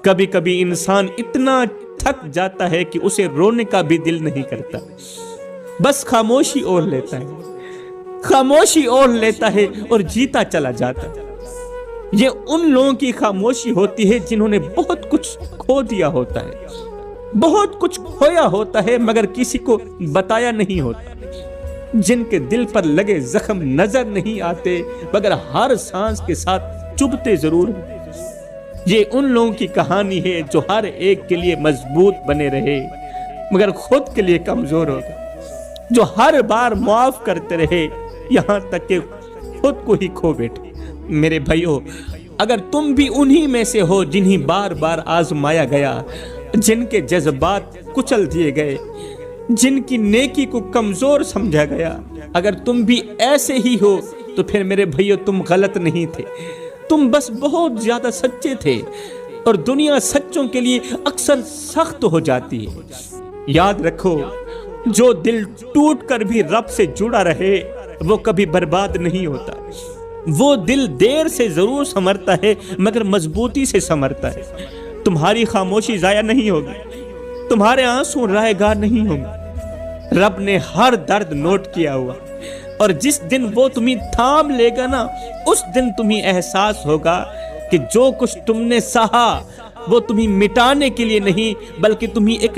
کبھی کبھی انسان اتنا تھک جاتا ہے کہ اسے رونے کا بھی دل نہیں کرتا، بس خاموشی اوڑھ لیتا ہے، خاموشی اوڑھ لیتا ہے اور جیتا چلا جاتا ہے۔ یہ ان لوگوں کی خاموشی ہوتی ہے جنہوں نے بہت کچھ کھو دیا ہوتا ہے، بہت کچھ کھویا ہوتا ہے مگر کسی کو بتایا نہیں ہوتا، جن کے دل پر لگے زخم نظر نہیں آتے مگر ہر سانس کے ساتھ چبھتے ضرور ہیں۔ یہ ان لوگوں کی کہانی ہے جو ہر ایک کے لیے مضبوط بنے رہے مگر خود کے لیے کمزور ہو گئے، جو ہر بار معاف کرتے رہے یہاں تک کہ خود کو ہی کھو بیٹھے۔ میرے بھائیو، اگر تم بھی انہی میں سے ہو جنہیں بار بار آزمایا گیا، جن کے جذبات کچل دیے گئے، جن کی نیکی کو کمزور سمجھا گیا، اگر تم بھی ایسے ہی ہو تو پھر میرے بھائیو تم غلط نہیں تھے، تم بس بہت زیادہ سچے تھے، اور دنیا سچوں کے لیے اکثر سخت ہو جاتی ہے۔ یاد رکھو، جو دل ٹوٹ کر بھی رب سے جڑا رہے وہ کبھی برباد نہیں ہوتا، وہ دل دیر سے ضرور سنورتا ہے مگر مضبوطی سے سنورتا ہے۔ تمہاری خاموشی ضائع نہیں ہوگی، تمہارے آنسو رائے گار نہیں ہوں گے، رب نے ہر درد نوٹ کیا ہوا، اور جس دن وہ تمہیں تھام لے گا نا، اس دن تمہیں احساس ہوگا کہ جو کچھ تم نے سہا وہ تمہیں مٹانے کے لیے نہیں بلکہ تمہیں ایک